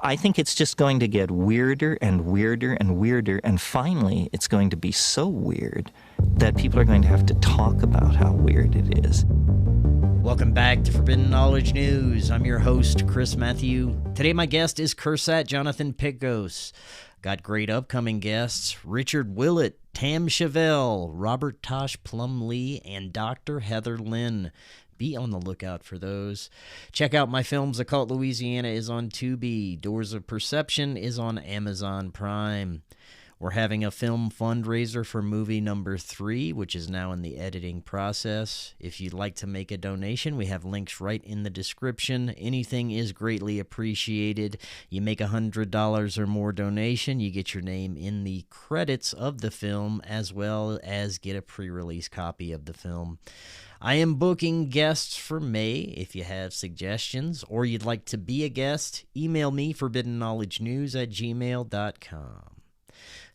I think it's just going to get weirder and weirder and weirder, and finally it's going to be so weird that people are going to have to talk about how weird it is. Welcome back to Forbidden Knowledge News. I'm your host, Chris Matthew. Today my guest is Kursat Jonathan Pekgos. Got great upcoming guests: Richard Willett, Tam Chevelle, Robert Tosh Plumlee, and Dr. Heather Lynn. Be on the lookout for those. Check out my films. Occult Louisiana is on Tubi. Doors of Perception is on Amazon Prime. We're having a film fundraiser for movie number 3, which is now in the editing process. If you'd like to make a donation, we have links right in the description. Anything is greatly appreciated. You make $100 or more donation, you get your name in the credits of the film, as well as get a pre-release copy of the film. I am booking guests for May. If you have suggestions or you'd like to be a guest, email me forbiddenknowledgenews@gmail.com.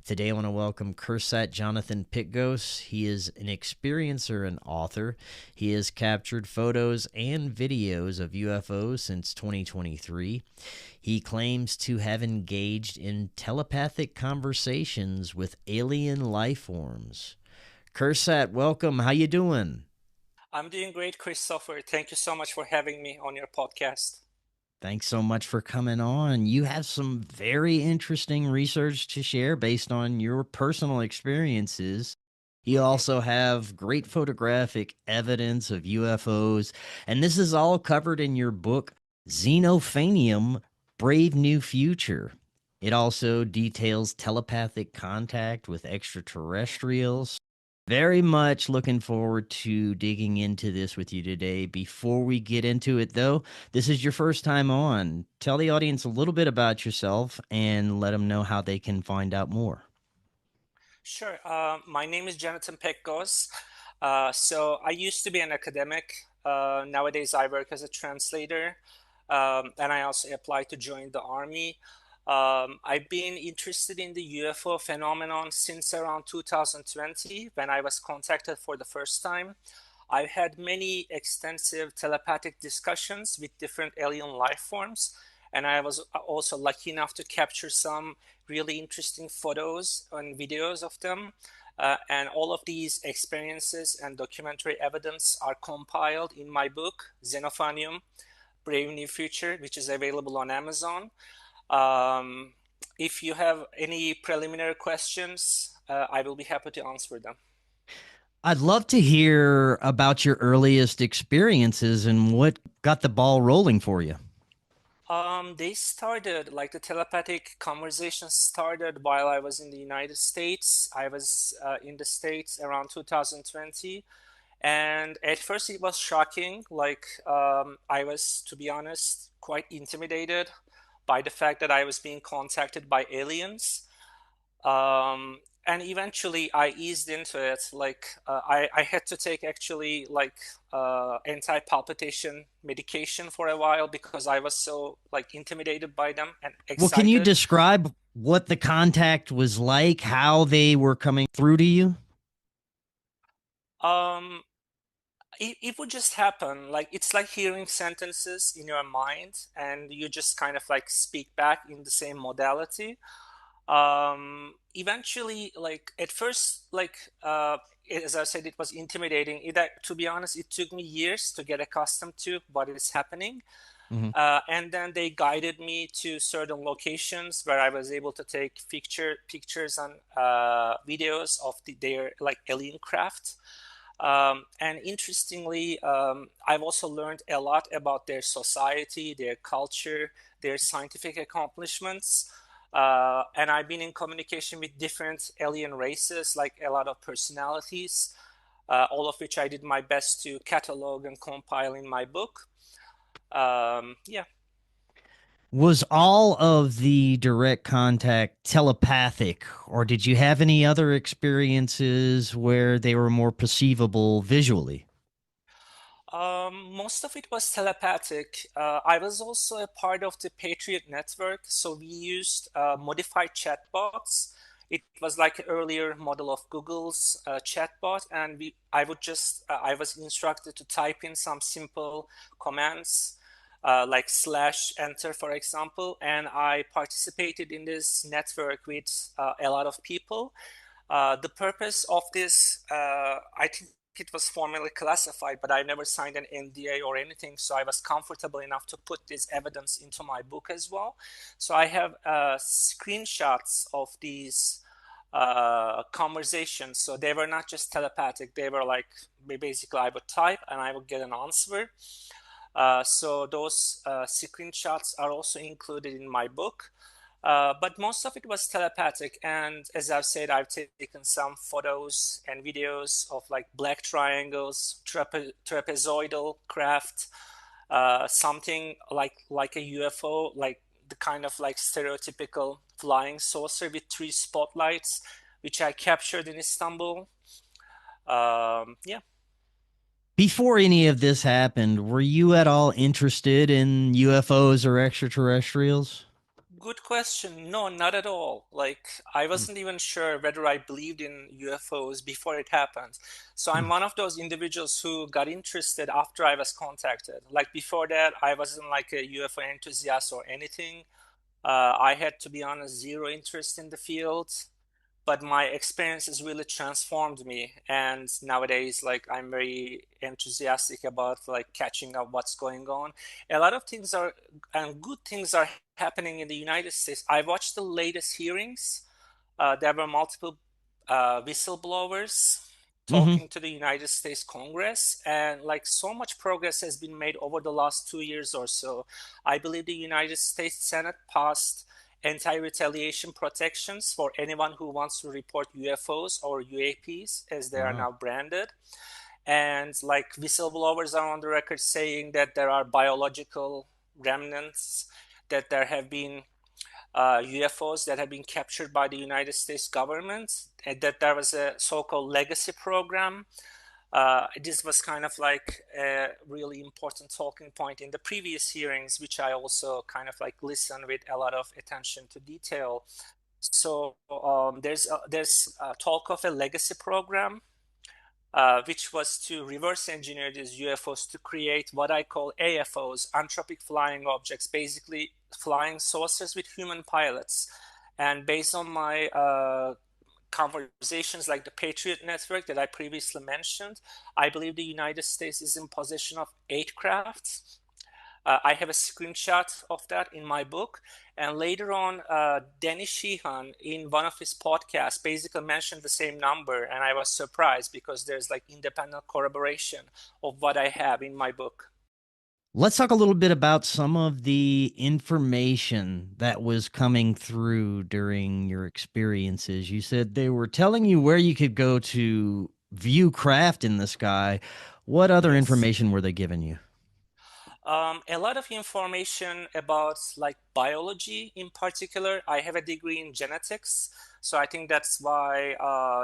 Today I want to welcome Kursat Jonathan Pekgos. He is an experiencer and author. He has captured photos and videos of UFOs since 2023. He claims to have engaged in telepathic conversations with alien life forms. Kursat, welcome. How you doing? I'm doing great, Christopher. Thank you so much for having me on your podcast. Thanks so much for coming on. You have some very interesting research to share based on your personal experiences. You also have great photographic evidence of UFOs, and this is all covered in your book, Xenophanium: Brave New Future. It also details telepathic contact with extraterrestrials. Very much looking forward to digging into this with you today. Before we get into it, though, this is your first time on. Tell the audience a little bit about yourself and let them know how they can find out more. Sure. My name is Jonathan Pekgos. So I used to be an academic. Nowadays, I work as a translator, and I also applied to join the army. I've been interested in the UFO phenomenon since around 2020 when I was contacted for the first time. I've had many extensive telepathic discussions with different alien life forms, and I was also lucky enough to capture some really interesting photos and videos of them. And all of these experiences and documentary evidence are compiled in my book, Xenophanium: Brave New Future, which is available on Amazon. If you have any preliminary questions, I will be happy to answer them. I'd love to hear about your earliest experiences and what got the ball rolling for you. They started, like the telepathic conversation started while I was in the United States. I was in the States around 2020. And at first it was shocking. I was, to be honest, quite intimidated by the fact that I was being contacted by aliens. And eventually I eased into it. I had to take actually anti-palpitation medication for a while because I was so intimidated by them and Well, can you excited. describe what the contact was like, how they were coming through to you? Um, it would just happen. It's like hearing sentences in your mind and you just kind of speak back in the same modality. Eventually, at first, as I said, it was intimidating. To be honest, it took me years to get accustomed to what is happening. Mhm. And then they guided me to certain locations where I was able to take pictures and videos of their alien craft. And interestingly, I've also learned a lot about their society, their culture, their scientific accomplishments. And I've been in communication with different alien races, like a lot of personalities, all of which I did my best to catalog and compile in my book. Yeah. Was all of the direct contact telepathic, or did you have any other experiences where they were more perceivable visually? Most of it was telepathic. I was also a part of the Patriot Network, so we used modified chatbots. It was like an earlier model of Google's chatbot, and I was instructed to type in some simple commands like /enter, for example, and I participated in this network with a lot of people. The purpose of this, I think it was formally classified, but I never signed an NDA or anything, so I was comfortable enough to put this evidence into my book as well. So I have screenshots of these conversations. So they were not just telepathic, they were like, basically I would type and I would get an answer. So those screenshots are also included in my book. But most of it was telepathic. And as I've said, I've taken some photos and videos of like black triangles, trapezoidal craft, something like a UFO, like the kind of like stereotypical flying saucer with 3 spotlights, which I captured in Istanbul. Yeah. Before any of this happened, were you at all interested in UFOs or extraterrestrials? Good question. No, not at all. Like, I Hmm. wasn't even sure whether I believed in UFOs before it happened. So I'm one of those individuals who got interested after I was contacted. Like, before that, I wasn't like a UFO enthusiast or anything. I had, to be honest, zero interest in the field, but my experiences really transformed me. And nowadays, like, I'm very enthusiastic about like catching up what's going on. A lot of things are, and good things are happening in the United States. I watched the latest hearings. There were multiple whistleblowers Hmm. talking to the United States Congress, and like so much progress has been made over the last 2 years or so. I believe the United States Senate passed anti-retaliation protections for anyone who wants to report UFOs or UAPs, as they are Wow. now branded. And like whistleblowers are on the record saying that there are biological remnants, that there have been UFOs that have been captured by the United States government, and that there was a so-called legacy program. This was kind of like a really important talking point in the previous hearings, which I also kind of like listened with a lot of attention to detail. So there's talk of a legacy program, which was to reverse engineer these UFOs to create what I call AFOs, anthropic flying objects, basically flying saucers with human pilots. And based on my conversations like the Patriot Network that I previously mentioned, I believe the United States is in possession of 8 crafts. I have a screenshot of that in my book. And later on, Danny Sheehan, in one of his podcasts, basically mentioned the same number. And I was surprised because there's like independent corroboration of what I have in my book. Let's talk a little bit about some of the information that was coming through during your experiences. You said they were telling you where you could go to view craft in the sky. What other Yes. information were they giving you? A lot of information about like biology in particular. I have a degree in genetics, so I think that's why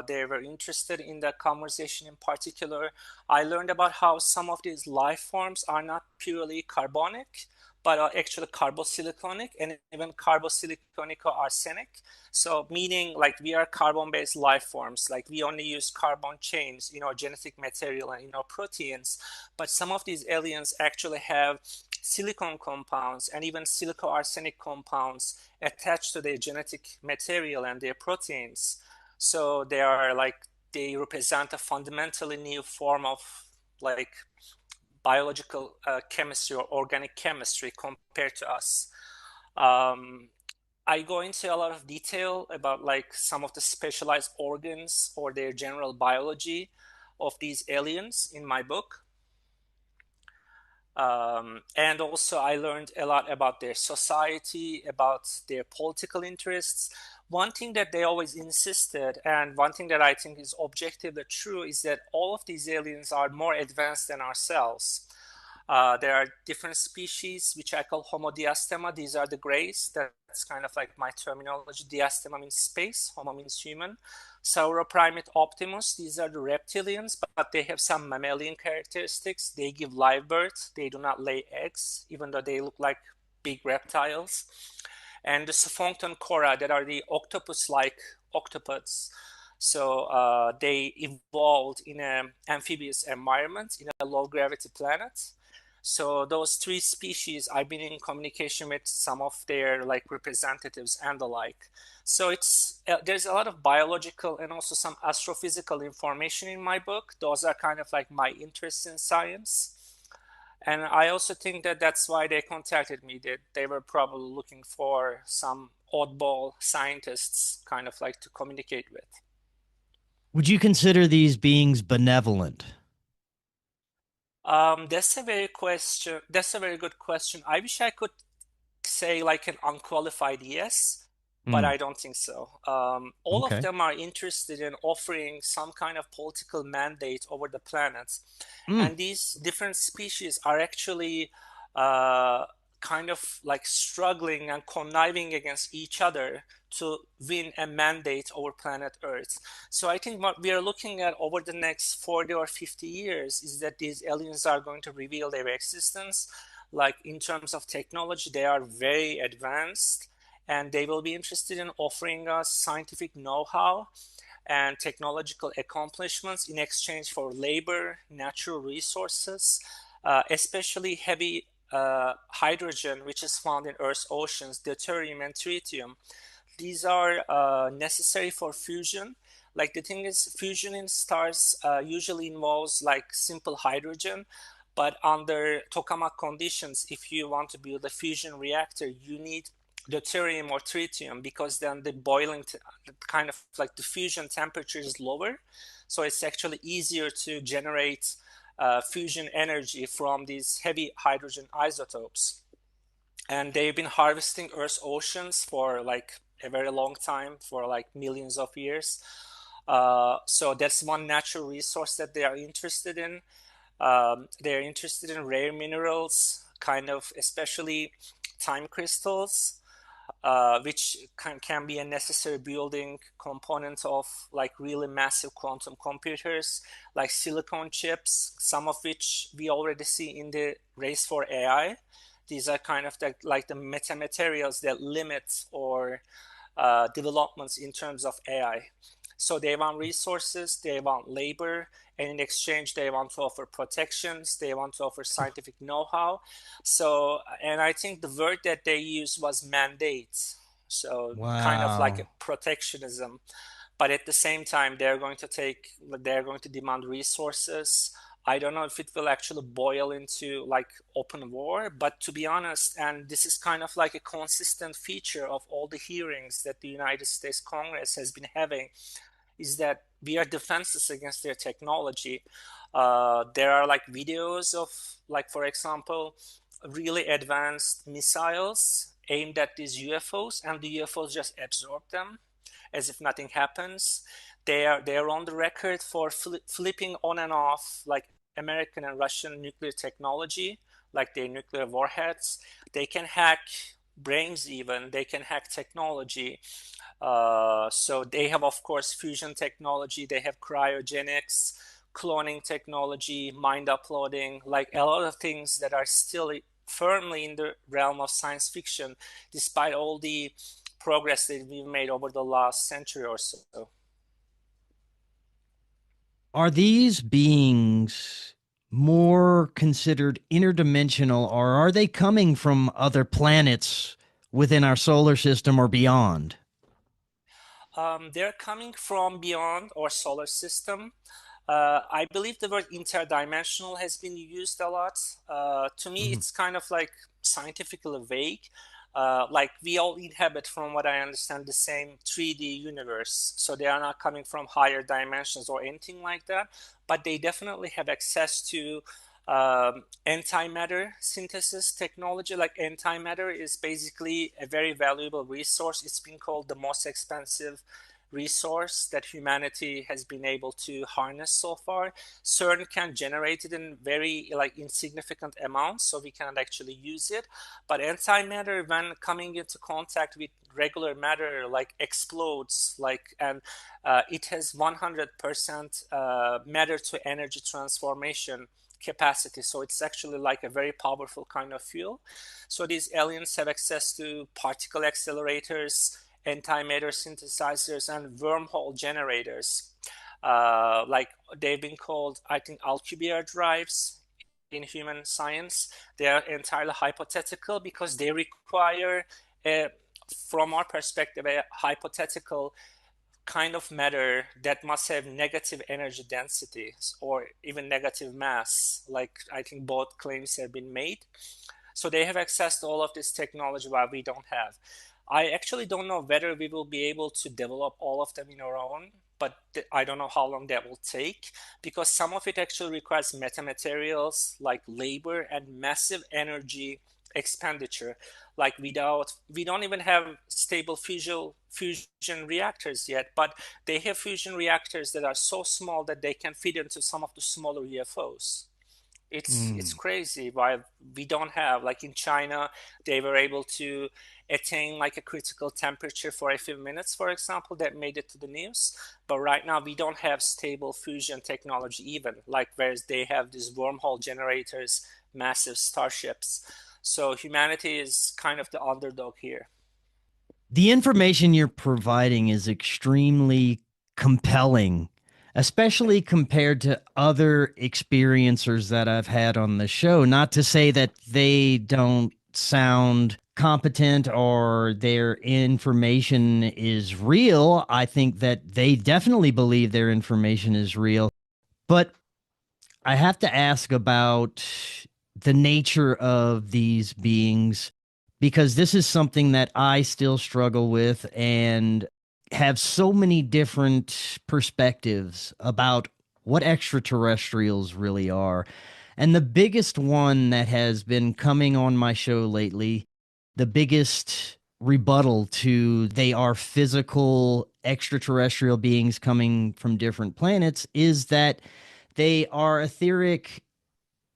they were interested in that conversation in particular. I learned about how some of these life forms are not purely carbonic, but are actually carbosilicic and even carbosilicic or arsenic. So meaning like we are carbon-based life forms, like we only use carbon chains in our genetic material and in our proteins, but some of these aliens actually have silicon compounds and even silico-arsenic compounds attached to their genetic material and their proteins. So they are like, they represent a fundamentally new form of like biological chemistry or organic chemistry compared to us. Um, I go into a lot of detail about like some of the specialized organs or their general biology of these aliens in my book. And also I learned a lot about their society, about their political interests. One thing that they always insisted, and one thing that I think is objectively true, is that all of these aliens are more advanced than ourselves. There are different species, which I call Homo diastema. These are the grays. That's kind of like my terminology. Diastema means space, Homo means human. Sauroprimate optimus, these are the reptilians, but they have some mammalian characteristics. They give live birth. They do not lay eggs, even though they look like big reptiles. And the Sphoncton cora, that are the octopus-like octopods. So they evolved in an amphibious environment in a low gravity planet. So those three species, I've been in communication with some of their like representatives and the like. So it's there's a lot of biological and also some astrophysical information in my book. Those are kind of like my interests in science. And I also think that that's why they contacted me, that they were probably looking for some oddball scientists kind of like to communicate with. Would you consider these beings benevolent? That's a very question. That's a very good question. I wish I could say like an unqualified yes, but Mm, I don't think so. All of okay. them are interested in offering some kind of political mandate over the planet, Mm. and these different species are actually uh, kind of like struggling and conniving against each other to win a mandate over planet Earth. So I think what we are looking at over the next 40 or 50 years is that these aliens are going to reveal their existence. Like in terms of technology, they are very advanced and they will be interested in offering us scientific know-how and technological accomplishments in exchange for labor, natural resources, especially heavy hydrogen, which is found in Earth's oceans, deuterium and tritium. These are necessary for fusion. Like the thing is, fusion in stars usually involves like simple hydrogen, but under tokamak conditions, if you want to build a fusion reactor, you need deuterium or tritium because then the boiling kind of like the fusion temperature is lower, so it's actually easier to generate fusion energy from these heavy hydrogen isotopes. And they've been harvesting Earth's oceans for like a very long time, for like millions of years. So that's one natural resource that they are interested in. They're interested in rare minerals, kind of especially time crystals, which can be a necessary building component of like really massive quantum computers, like silicon chips, some of which we already see in the race for AI. These are kind of like the metamaterials that limit or developments in terms of AI. So they want resources, they want labor, and in exchange, they want to offer protections, they want to offer scientific know-how. So, and I think the word that they used was mandate. So kind of like a Wow. protectionism, but at the same time, they're going to demand resources. I don't know if it will actually boil into like open war, but to be honest, and this is kind of like a consistent feature of all the hearings that the United States Congress has been having, is that we are defenseless against their technology. There are like videos of, like, for example, really advanced missiles aimed at these UFOs, and the UFOs just absorb them as if nothing happens. They are on the record for flipping on and off like American and Russian nuclear technology, like their nuclear warheads. They can hack brains, even they can hack technology. So they have, of course, fusion technology. They have cryogenics, cloning technology, mind uploading, like a lot of things that are still firmly in the realm of science fiction, despite all the progress that we've made over the last century or so. Are these beings more considered interdimensional, or are they coming from other planets within our solar system or beyond? They're coming from beyond our solar system. I believe the word interdimensional has been used a lot. To me, Mhm. it's kind of like scientifically vague. Like we all inhabit, from what I understand, the same 3D universe. So they are not coming from higher dimensions or anything like that, but they definitely have access to antimatter synthesis technology. Like antimatter is basically a very valuable resource. It's been called the most expensive resource that humanity has been able to harness so far. CERN can generate it in very like insignificant amounts, so we cannot actually use it. But antimatter, when coming into contact with regular matter, like explodes, like, and it has 100% matter to energy transformation capacity. So it's actually like a very powerful kind of fuel. So these aliens have access to particle accelerators, antimatter synthesizers, and wormhole generators. Like they've been called, I think, Alcubierre drives. in human science. They are entirely hypothetical because they require, from our perspective, a hypothetical kind of matter that must have negative energy density or even negative mass. Like I think both claims have been made. So they have access to all of this technology while we don't have. I actually don't know whether we will be able to develop all of them in our own, but I don't know how long that will take, because some of it actually requires metamaterials like labor and massive energy expenditure. Like we don't even have stable fusion reactors yet, but they have fusion reactors that are so small that they can fit into some of the smaller UFOs. It's crazy why we don't have, like in China, they were able to attain like a critical temperature for a few minutes, for example, that made it to the news. But right now we don't have stable fusion technology even, like whereas they have these wormhole generators, massive starships. So humanity is kind of the underdog here. The information you're providing is extremely compelling, especially compared to other experiencers that I've had on the show. Not to say that they don't sound competent or their information is real. I think that they definitely believe their information is real. But I have to ask about the nature of these beings, because this is something that I still struggle with and have so many different perspectives about what extraterrestrials really are. And the biggest one that has been coming on my show lately, the biggest rebuttal to they are physical extraterrestrial beings coming from different planets, is that they are etheric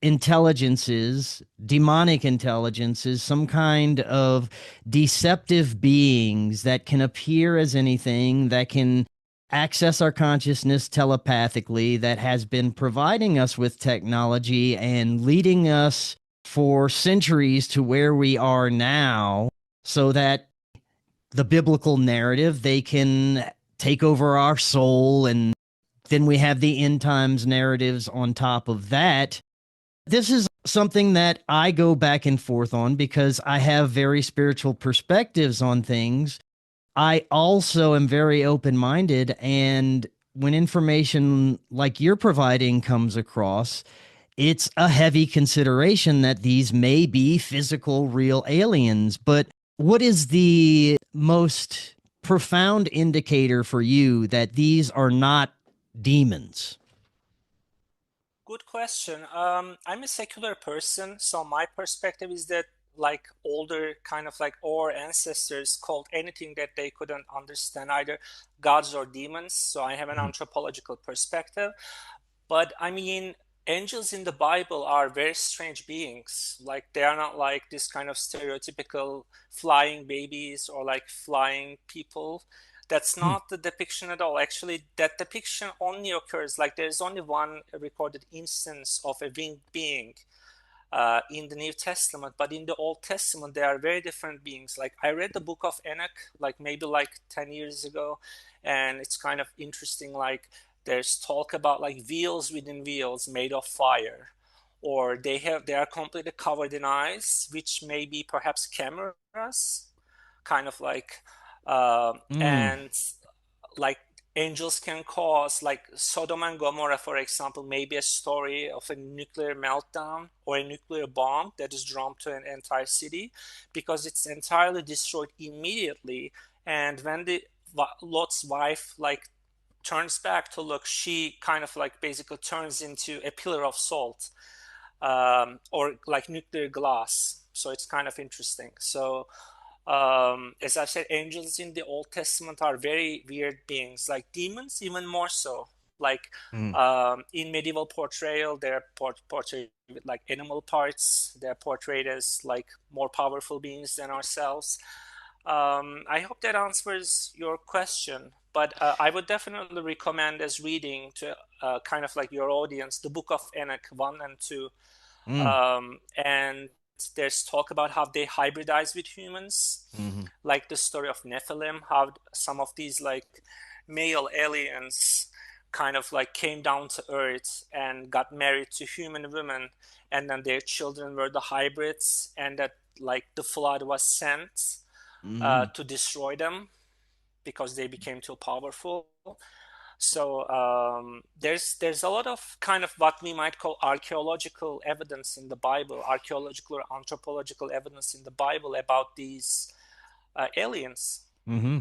intelligences, demonic intelligences, some kind of deceptive beings that can appear as anything, that can access our consciousness telepathically, that has been providing us with technology and leading us for centuries to where we are now, so that the biblical narrative, they can take over our soul, and then we have the end times narratives on top of that. This is something that I go back and forth on because I have very spiritual perspectives on things. I also am very open minded. And when information like you're providing comes across, it's a heavy consideration that these may be physical, real aliens. But what is the most profound indicator for you that these are not demons? Good question. I'm a secular person, so my perspective is that like older kind of like our ancestors called anything that they couldn't understand either gods or demons. So I have an anthropological perspective. But I mean, angels in the Bible are very strange beings. Like they are not like this kind of stereotypical flying babies or like flying people. That's not the depiction at all. Actually, that depiction only occurs, like there's only one recorded instance of a winged being in the New Testament, but in the Old Testament there are very different beings. Like I read the book of Enoch like maybe like 10 years ago, and it's kind of interesting. Like there's talk about like wheels within wheels made of fire, or they are completely covered in ice, which may be perhaps cameras, kind of like and like angels can cause, like Sodom and Gomorrah, for example, maybe a story of a nuclear meltdown or a nuclear bomb that is dropped to an entire city because it's entirely destroyed immediately. And when the Lot's wife like turns back to look, she kind of like basically turns into a pillar of salt, or like nuclear glass. So it's kind of interesting. So as I said, angels in the Old Testament are very weird beings, like demons, even more so. Like in medieval portrayal, they're portrayed with like animal parts. They're portrayed as like more powerful beings than ourselves. I hope that answers your question. But I would definitely recommend as reading to kind of like your audience, the Book of Enoch 1 and 2. And there's talk about how they hybridize with humans, like the story of Nephilim, how some of these like male aliens kind of like came down to earth and got married to human women, and then their children were the hybrids, and that like the flood was sent Mm. to destroy them because they became too powerful. So there's a lot of kind of what we might call archaeological evidence in the Bible, archaeological or anthropological evidence in the Bible about these aliens. Hmm.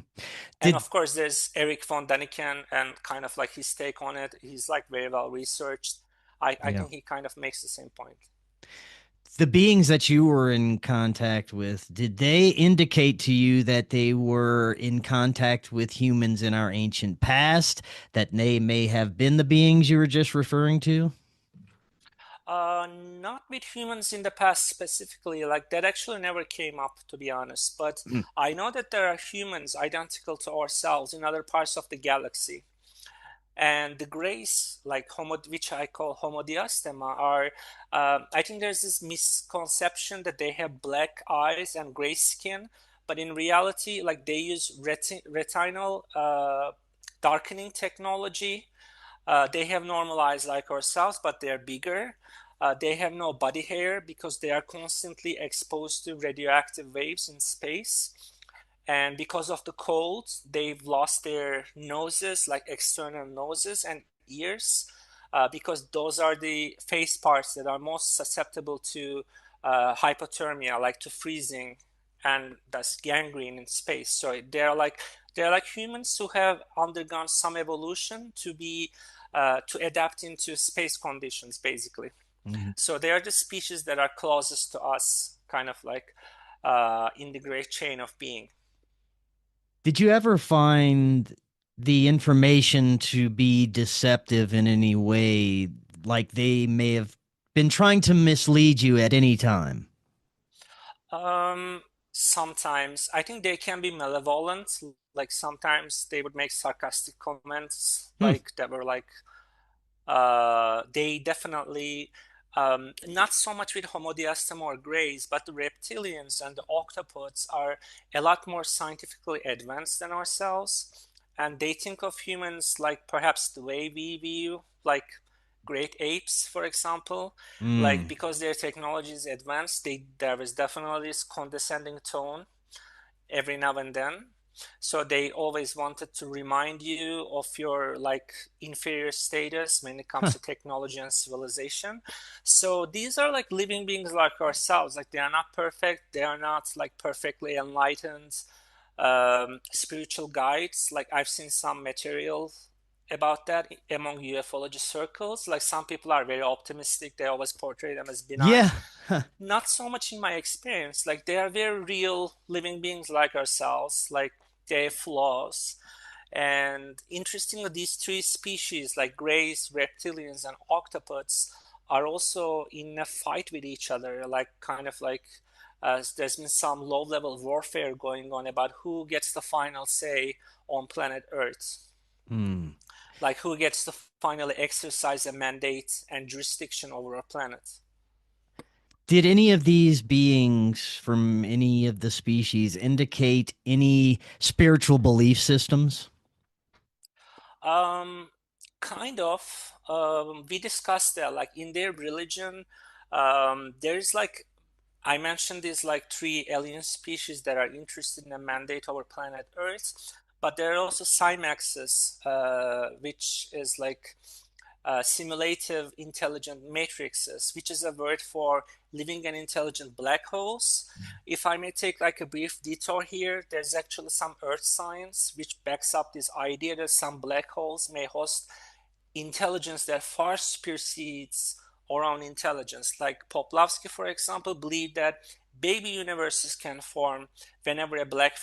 And Did of course, there's Eric von Daniken and kind of like his take on it. He's like very well researched. I yeah. think he kind of makes the same point. The beings that you were in contact with, did they indicate to you that they were in contact with humans in our ancient past, that they may have been the beings you were just referring to? Not with humans in the past specifically, like that actually never came up, to be honest. But Mm. I know that there are humans identical to ourselves in other parts of the galaxy. And the grays, like homo, which I call homodiastema, are, I think there's this misconception that they have black eyes and gray skin, but in reality, like they use retinal darkening technology. They have normal eyes like ourselves, but they're bigger. They have no body hair because they are constantly exposed to radioactive waves in space. And because of the cold, they've lost their noses, like external noses and ears, because those are the face parts that are most susceptible to hypothermia, like to freezing and thus gangrene in space. So they're like humans who have undergone some evolution to be to adapt into space conditions, basically. Mhm. So they are the species that are closest to us, kind of like in the great chain of being. Did you ever find the information to be deceptive in any way, like they may have been trying to mislead you at any time? Um, Sometimes I think they can be malevolent. Like sometimes they would make sarcastic comments, Hmm. like that were like they definitely not so much with homodiastem or grays, but the reptilians and the octopods are a lot more scientifically advanced than ourselves, and they think of humans like perhaps the way we view like great apes, for example. Like Mm. because their technology is advanced, there is definitely this condescending tone every now and then. So they always wanted to remind you of your like inferior status when it comes Huh. to technology and civilization. So these are like living beings like ourselves. Like they are not perfect. They are not like perfectly enlightened spiritual guides. Like I've seen some material about that among ufology circles. Like some people are very optimistic. They always portray them as benign. Yeah. Huh. Not so much in my experience. Like they are very real living beings like ourselves. Like they have flaws. And interestingly, these three species, like greys, reptilians, and octopods, are also in a fight with each other. Like kind of like there's been some low-level warfare going on about who gets the final say on planet Earth. Hmm. Like who gets to finally exercise a mandate and jurisdiction over our planet. Did any of these beings from any of the species indicate any spiritual belief systems? Um, Kind of. We discussed that, like in their religion, there's like I mentioned these like three alien species that are interested in a mandate over planet Earth, but there are also Cymaxes, which is like simulative intelligent matrices, which is a word for living and intelligent black holes. If I may take like a brief detour here, there's actually some earth science which backs up this idea that some black holes may host intelligence that far supersedes our own intelligence. Like Poplavsky, for example, believed that baby universes can form whenever a black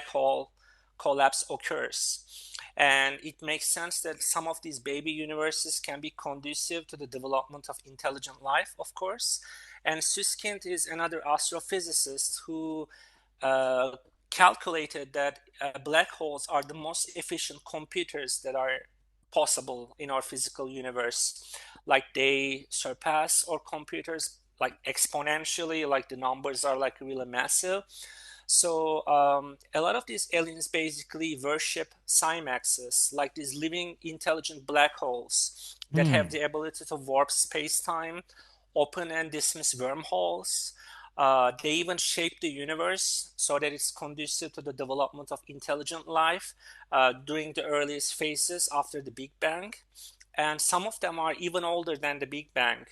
hole collapse occurs. And it makes sense that some of these baby universes can be conducive to the development of intelligent life, of course. And Suskind is another astrophysicist who uh, calculated that black holes are the most efficient computers that are possible in our physical universe. Like they surpass our computers like exponentially, like the numbers are like really massive. So a lot of these aliens basically worship Cymaxes, like these living intelligent black holes that have the ability to warp space-time, open and dismiss wormholes. They even shape the universe so that it's conducive to the development of intelligent life during the earliest phases after the Big Bang. And some of them are even older than the Big Bang.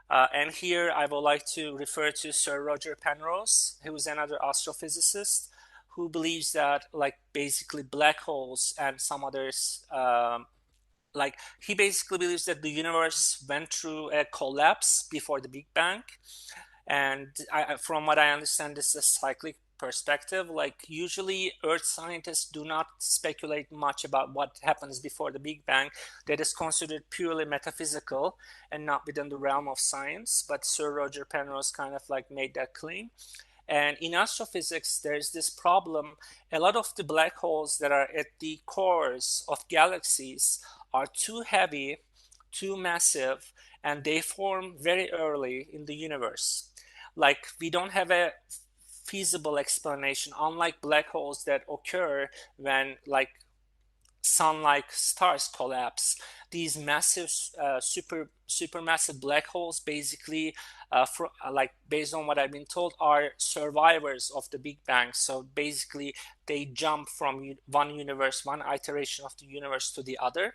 And here I would like to refer to Sir Roger Penrose, who is another astrophysicist who believes that, like, basically black holes and some others, like, he basically believes that the universe went through a collapse before the Big Bang. And from what I understand, this is a cyclic perspective. Like, usually earth scientists do not speculate much about what happens before the Big Bang. That is considered purely metaphysical and not within the realm of science. But Sir Roger Penrose kind of like made that claim. And in astrophysics, there's this problem. A lot of the black holes that are at the cores of galaxies are too heavy, too massive, and they form very early in the universe. Like, we don't have a feasible explanation, unlike black holes that occur when, like, sun-like stars collapse. These massive supermassive black holes basically like, based on what I've been told, are survivors of the Big Bang. So basically they jump from one universe, one iteration of the universe to the other.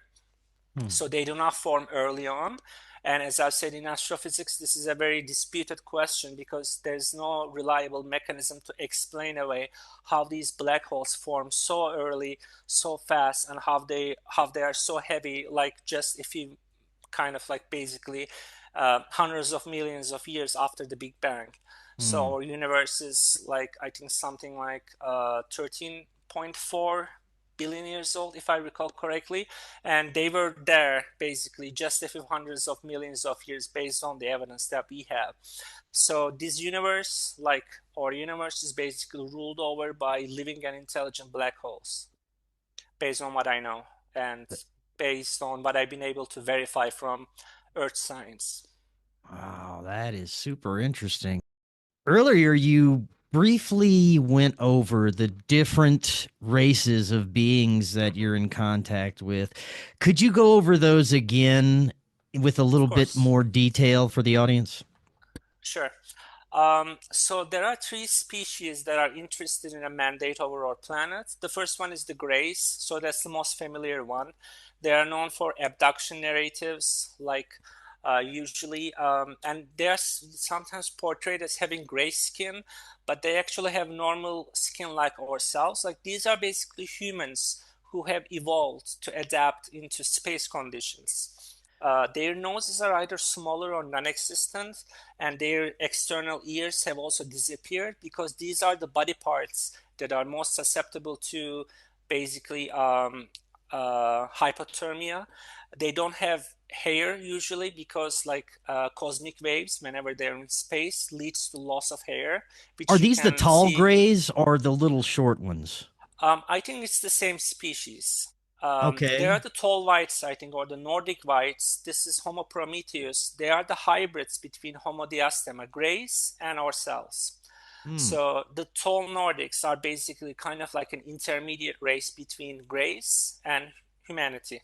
So they do not form early on. And as I've said, in astrophysics, this is a very disputed question because there's no reliable mechanism to explain away how these black holes form so early, so fast, and how they are so heavy. Like, just if you kind of like basically hundreds of millions of years after the Big Bang. So our universe is, like, I think something like 13.4 billion years old, if I recall correctly, and they were there basically just a few hundreds of millions of years based on the evidence that we have. So this universe, like our universe, is basically ruled over by living and intelligent black holes, based on what I know and based on what I've been able to verify from Earth science. Wow, that is super interesting. Earlier, you briefly went over the different races of beings that you're in contact with. Could you go over those again with a Of little bit course. more detail for the audience? Sure. So there are three species that are interested in a mandate over our planet. The first one is the Greys, so that's the most familiar one. They are known for abduction narratives, like usually, and they are sometimes portrayed as having gray skin, but they actually have normal skin like ourselves. Like, these are basically humans who have evolved to adapt into space conditions. Their noses are either smaller or non-existent, and their external ears have also disappeared because these are the body parts that are most susceptible to basically hypothermia. They don't have hair usually because, like, cosmic waves, whenever they're in space, leads to loss of hair, Are which you these the can tall see. grays or the little short ones? I think it's the same species. There are Okay. the tall whites, I think, or the Nordic whites. This is Homo prometheus. They are the hybrids between Homo diastema grays and ourselves. So the tall Nordics are basically kind of like an intermediate race between grays and humanity.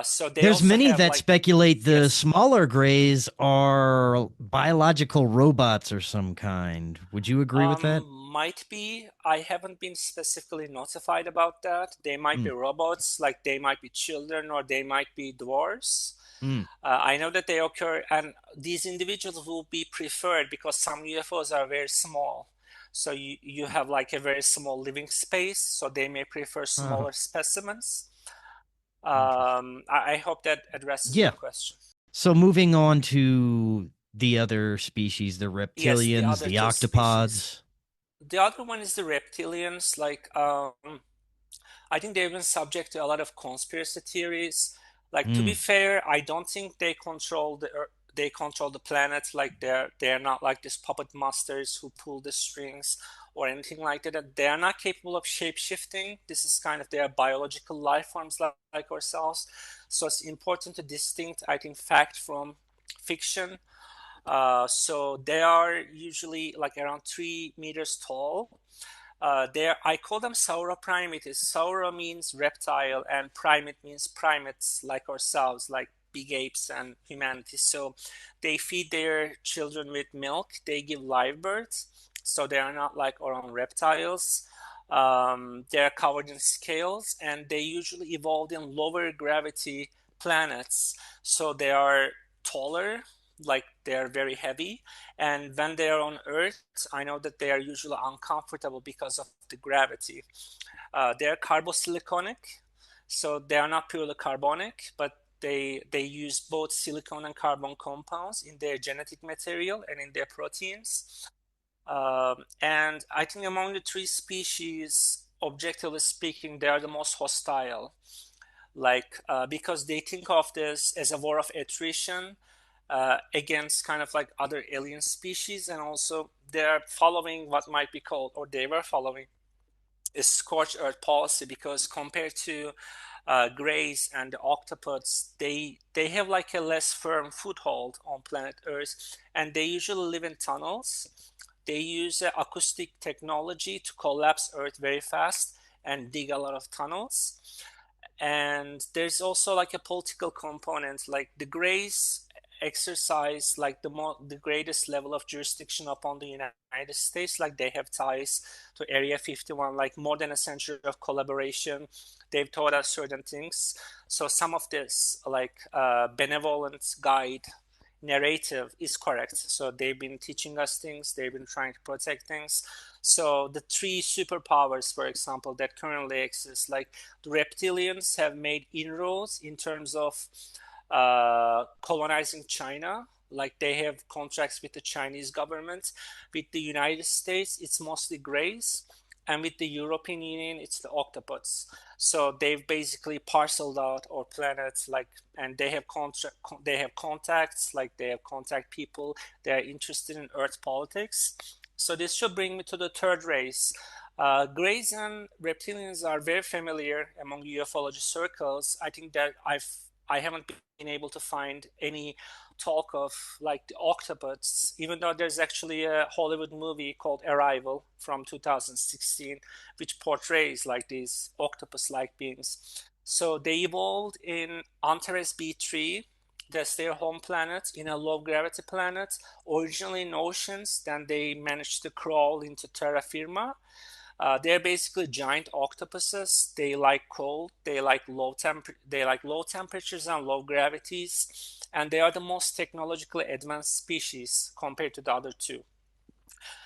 So they There's also many have, that like, speculate the yes. smaller grays are biological robots or some kind. Would you agree with that? Might be. I haven't been specifically notified about that. They might be Mm, robots, like they might be children, or they might be dwarves. mm. I know that they occur, and these individuals will be preferred because some UFOs are very small. So you have like a very small living space, so they may prefer Uh, smaller specimens. Interesting. I hope that addresses your Yeah. question. So moving on to the other species, the Yes, the reptilians, other the two species. octopods. The other one is the reptilians. Like, I think they've been subject to a lot of conspiracy theories. Like, to be Mm. fair, I don't think they control the planet. Like, they're not like these puppet masters who pull the strings or anything like that. They are not capable of shape shifting. This is kind of, they are biological life forms like ourselves. So it's important to distinct, I think, fact from fiction. So they are usually like around 3 meters tall. I call them sauroprimates. Sauro means reptile, and primate means primates like ourselves, like big apes and humanity. So they feed their children with milk. They give live births, so they are not like our own reptiles. They're covered in scales, and they usually evolved in lower gravity planets. So they are taller, like they are very heavy, and when they are on Earth, I know that they are usually uncomfortable because of the gravity. They are carbosiliconic, so they are not purely carbonic, but they use both silicon and carbon compounds in their genetic material and in their proteins. And I think among the three species, objectively speaking, they are the most hostile. Like because they think of this as a war of attrition against kind of like other alien species, and also they're following what might be called, or they were following, a scorched earth policy, because compared to greys and the octopods, they have like a less firm foothold on planet Earth, and they usually live in tunnels. They use acoustic technology to collapse Earth very fast and dig a lot of tunnels. And there's also like a political component, like the greys exercise like the greatest level of jurisdiction upon the United States. Like they have ties to Area 51, like more than a century of collaboration. They've taught us certain things. So some of this like benevolent guide narrative is correct. So they've been teaching us things, they've been trying to protect things. So the three superpowers, for example, that currently exist, like the reptilians have made inroads in terms of colonizing China. Like they have contracts with the Chinese government. With the United States, it's mostly greys, and with the European Union, it's the octopods. So they've basically parceled out our planet, like, and they have contacts, like they have contact people. They're interested in Earth politics. So this should bring me to the third race. Greys and reptilians are very familiar among ufology circles. I think that I haven't been able to find any talk of like the octopods, even though there's actually a Hollywood movie called Arrival from 2016, which portrays like these octopus-like beings. So they evolved in Antares B3, that's their home planet, in a low gravity planet, originally in oceans, then they managed to crawl into terra firma. They're basically giant octopuses. They like cold. They like low temperatures and low gravities, and they are the most technologically advanced species compared to the other two.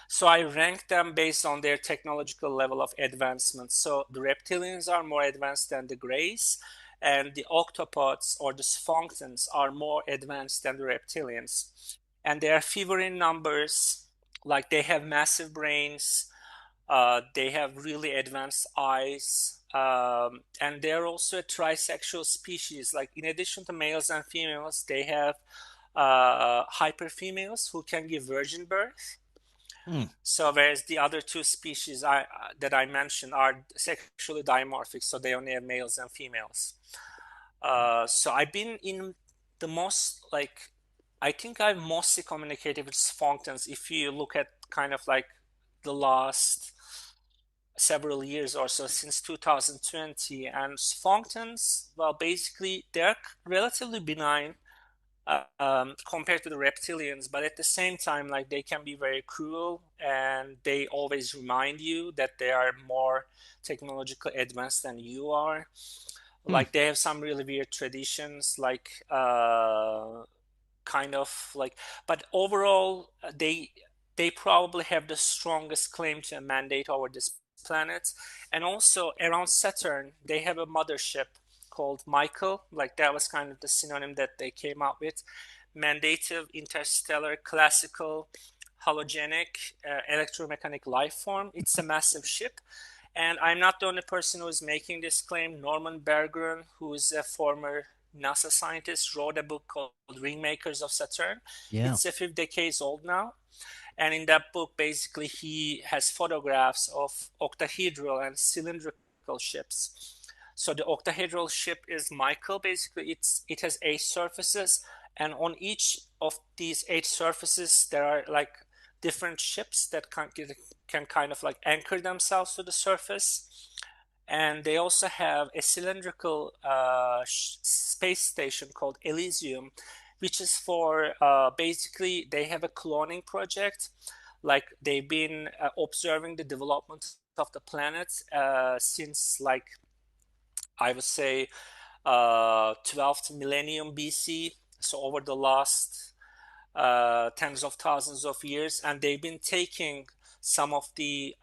So I rank them based on their technological level of advancement. So the reptilians are more advanced than the greys, and the octopods or the sphunctons are more advanced than the reptilians. And they are fewer in numbers. Like they have massive brains. They have really advanced eyes, and they're also a trisexual species. Like in addition to males and females, they have hyper females who can give virgin birth. So whereas the other two species that I mentioned are sexually dimorphic, so they only have males and females. So I've been in the most like, I think I've mostly communicated with sphunctons. If you look at kind of like the last several years or so, since 2020, and sphunctons, well, basically they're relatively benign compared to the reptilians, but at the same time, like they can be very cruel, and they always remind you that they are more technologically advanced than you are. Like they have some really weird traditions, like kind of like, but overall, they probably have the strongest claim to a mandate over this planet. And also around Saturn, they have a mothership called Michael. Like that was kind of the synonym that they came up with. Mandative, interstellar, classical, halogenic, electromechanic life form. It's a massive ship. And I'm not the only person who is making this claim. Norman Berggren, who is a former NASA scientist, wrote a book called Ringmakers of Saturn. Yeah. It's a few decades old now. And in that book, basically, he has photographs of octahedral and cylindrical ships. So the octahedral ship is Michael. Basically, it has 8 surfaces, And on each of these 8 surfaces, there are like different ships that can kind of like anchor themselves to the surface. And they also have a cylindrical space station called Elysium, which is for basically they have a cloning project. Like they've been observing the development of the planet since like I would say 12th millennium BC. So over the last tens of thousands of years, and they've been taking some of the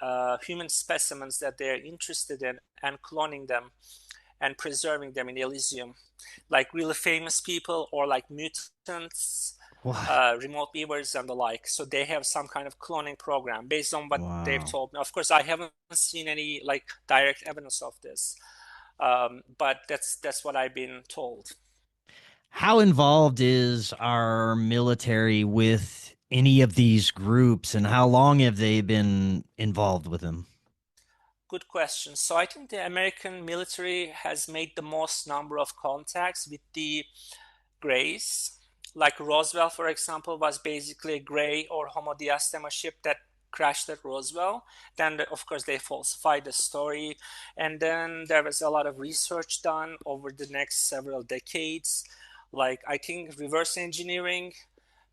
human specimens that they're interested in and cloning them and preserving them in Elysium, like really famous people or like mutants, What? remote viewers and the like. So they have some kind of cloning program based on what they've Wow. told me. Of course, I haven't seen any like direct evidence of this, but that's what I've been told. How involved is our military with any of these groups, and how long have they been involved with them? Good question. So I think the American military has made the most number of contacts with the Greys. Like Roswell, for example, was basically a Grey or Homo diastema ship that crashed at Roswell. Then, of course, they falsified the story. And then there was a lot of research done over the next several decades. Like, I think reverse engineering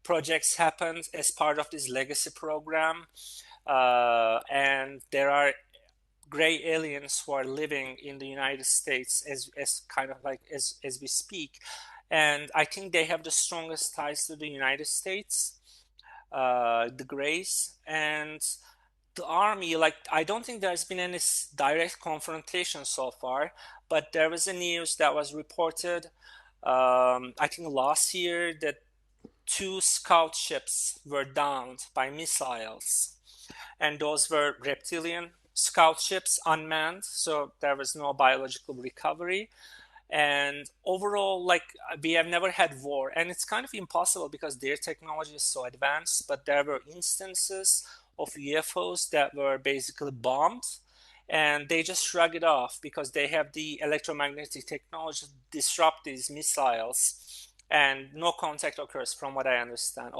projects happened as part of this legacy program. And there are gray aliens who are living in the United States as kind of like as we speak. And I think they have the strongest ties to the United States, the Greys. And the army, like, I don't think there's been any direct confrontation so far, but there was a news that was reported, I think last year, that 2 scout ships were downed by missiles, and those were reptilian scout ships, unmanned, so there was no biological recovery. And overall, like, we have never had war, and it's kind of impossible because their technology is so advanced. But there were instances of UFOs that were basically bombed, and they just shrug it off because they have the electromagnetic technology to disrupt these missiles, and no contact occurs from what I understand.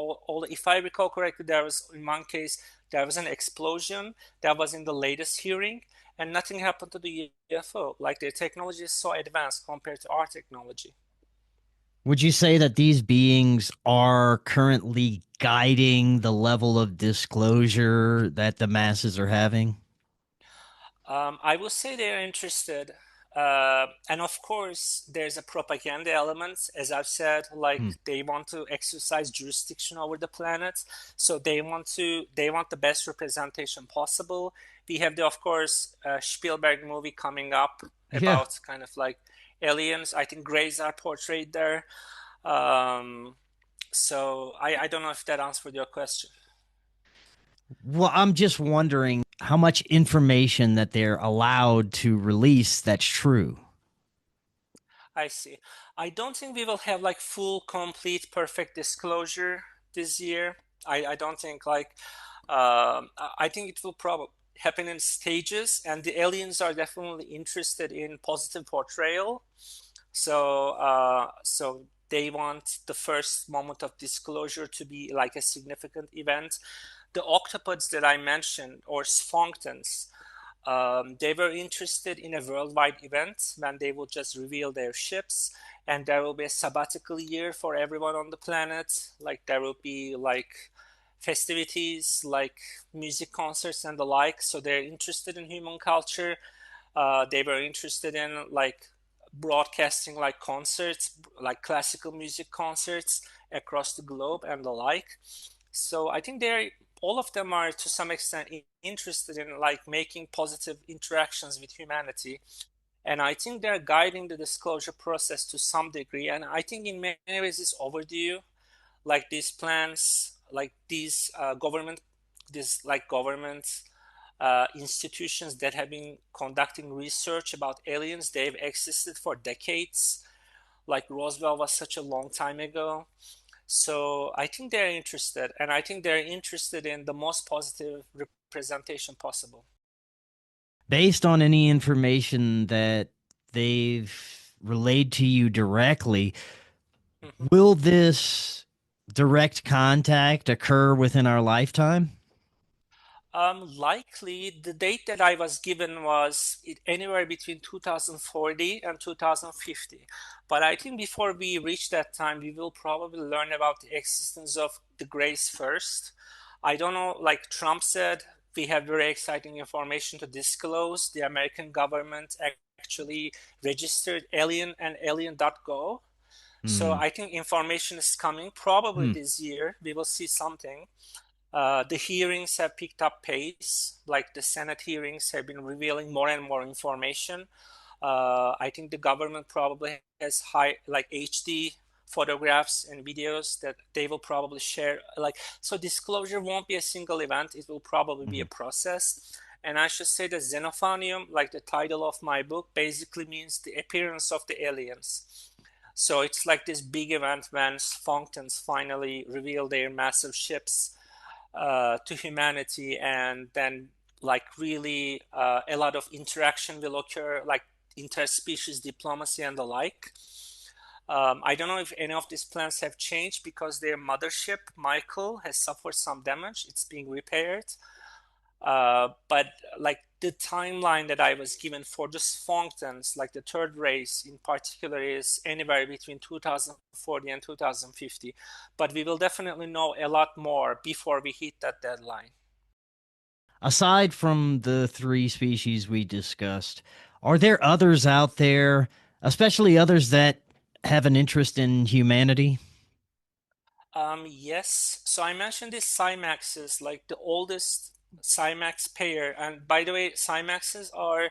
If I recall correctly, there was in one case there was an explosion that was in the latest hearing, and nothing happened to the UFO. Like, their technology is so advanced compared to our technology. Would you say that these beings are currently guiding the level of disclosure that the masses are having? I will say they're interested. And of course, there's a propaganda element. As I've said, like, Hmm. they want to exercise jurisdiction over the planet. So they want the best representation possible. We have the, of course, Spielberg movie coming up Yeah. about kind of like aliens. I think Greys are portrayed there. Um, so I don't know if that answered your question. Well, I'm just wondering how much information that they're allowed to release that's true. I see. I don't think we will have like full, complete, perfect disclosure this year. I don't think like I think it will probably happen in stages, and the aliens are definitely interested in positive portrayal. So they want the first moment of disclosure to be like a significant event. The octopods that I mentioned, or sphunctons, they were interested in a worldwide event when they will just reveal their ships, and there will be a sabbatical year for everyone on the planet. Like, there will be like festivities, like music concerts and the like. So they're interested in human culture. They were interested in like broadcasting like concerts, like classical music concerts across the globe and the like. So I think they're all of them are to some extent interested in like making positive interactions with humanity, and I think they're guiding the disclosure process to some degree. And I think in many ways it's overdue. Like, these plans, like these government institutions that have been conducting research about aliens, they've existed for decades. Like, Roswell was such a long time ago. So I think they're interested, and I think they're interested in the most positive representation possible. Based on any information that they've relayed to you directly, Mhm. Will this direct contact occur within our lifetime? Likely, the date that I was given was anywhere between 2040 and 2050. But I think before we reach that time, we will probably learn about the existence of the grays first. I don't know, like Trump said, we have very exciting information to disclose. The American government actually registered Alien and Alien.go. So Hmm. I think information is coming probably Hmm. this year. We will see something. The hearings have picked up pace, like the Senate hearings have been revealing more and more information. I think the government probably has high, like HD photographs and videos that they will probably share. Like, so disclosure won't be a single event, it will probably be a Mhm. process. And I should say that xenophonium, like the title of my book, basically means the appearance of the aliens. So it's like this big event when Sphunctons finally reveal their massive ships to humanity, and then like really a lot of interaction will occur, like interspecies diplomacy and the like. I don't know if any of these plans have changed because their mothership, Michael, has suffered some damage. It's being repaired. But like the timeline that I was given for the Sphunctons, like the third race in particular, is anywhere between 2040 and 2050. But we will definitely know a lot more before we hit that deadline. Aside from the three species we discussed, are there others out there, especially others that have an interest in humanity? Yes. So I mentioned this Cymaxes, like the oldest Cymax pair. And by the way, Cymaxes are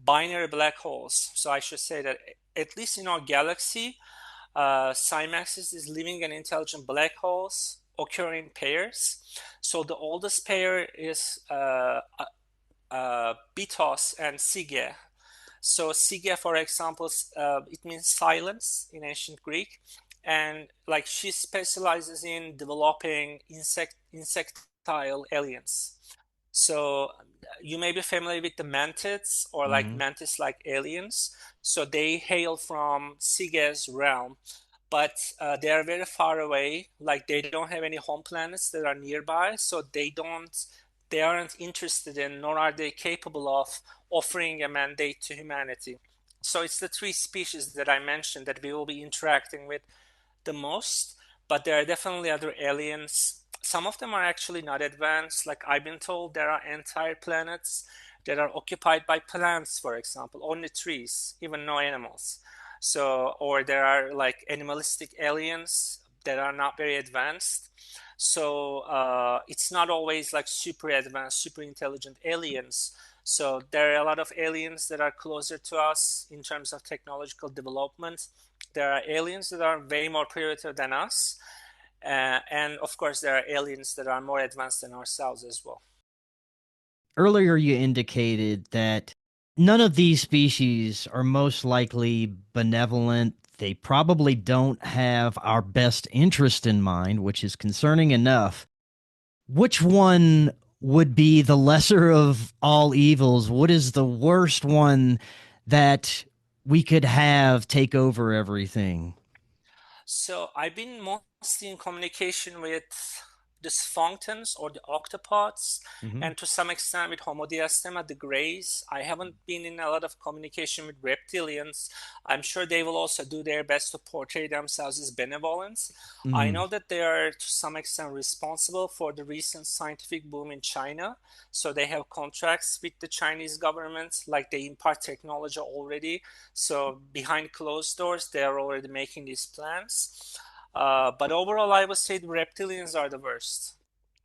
binary black holes. So I should say that at least in our galaxy, Cymaxes is living and intelligent black holes occur in pairs. So the oldest pair is Bitos and Sige. So Sige, for example, it means silence in ancient Greek, and like she specializes in developing insectile aliens. So you may be familiar with the mantids or like Mm-hmm. mantis-like aliens. So they hail from Sige's realm, but they are very far away. Like they don't have any home planets that are nearby, so they aren't interested in, nor are they capable of offering a mandate to humanity. So it's the three species that I mentioned that we will be interacting with the most, but there are definitely other aliens. Some of them are actually not advanced. Like I've been told there are entire planets that are occupied by plants, for example, only trees, even no animals. So, or there are like animalistic aliens that are not very advanced. So it's not always like super advanced, super intelligent aliens. So there are a lot of aliens that are closer to us in terms of technological development. There are aliens that are way more primitive than us. And of course, there are aliens that are more advanced than ourselves as well. Earlier, you indicated that none of these species are most likely benevolent. They probably don't have our best interest in mind, which is concerning enough. Which one would be the lesser of all evils? What is the worst one that we could have take over everything? So I've been mostly in communication with the sphunctons or the octopods, Mm-hmm. and to some extent with Homodiastema, the greys. I haven't been in a lot of communication with reptilians. I'm sure they will also do their best to portray themselves as benevolent. I Mm. know that they are to some extent responsible for the recent scientific boom in China. So they have contracts with the Chinese government, like they impart technology already. So behind closed doors, they are already making these plans. But overall, I would say the reptilians are the worst.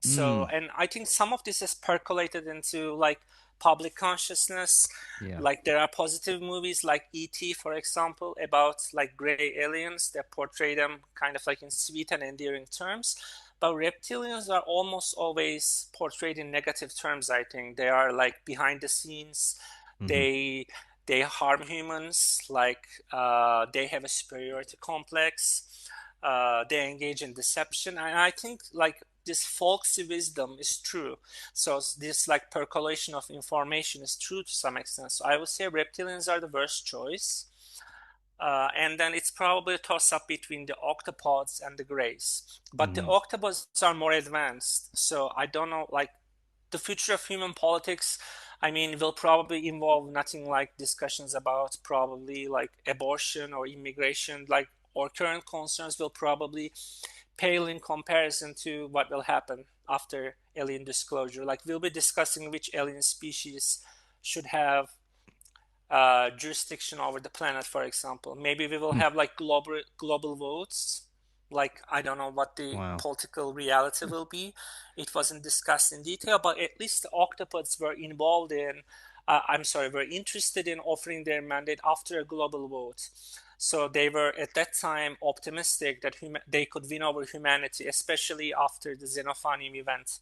So, Mm. and I think some of this has percolated into like public consciousness. Yeah. Like there are positive movies like E.T., for example, about like gray aliens that portray them kind of like in sweet and endearing terms. But reptilians are almost always portrayed in negative terms, I think. They are like behind the scenes. Mm-hmm. They they harm humans, like they have a superiority complex, they engage in deception, and I think like this folksy wisdom is true. So this like percolation of information is true to some extent. So I would say reptilians are the worst choice. And then it's probably a toss-up between the octopods and the grays. But the Hmm. octopods are more advanced, so I don't know, like the future of human politics, I mean, will probably involve nothing like discussions about probably like abortion or immigration. Like our current concerns will probably pale in comparison to what will happen after alien disclosure. Like we'll be discussing which alien species should have jurisdiction over the planet, for example. Maybe we will have like global votes. Like I don't know what the Wow. political reality will be. It wasn't discussed in detail, but at least the octopods were involved in. I'm sorry, were interested in offering their mandate after a global vote. So they were at that time optimistic that they could win over humanity, especially after the Xenophonium event.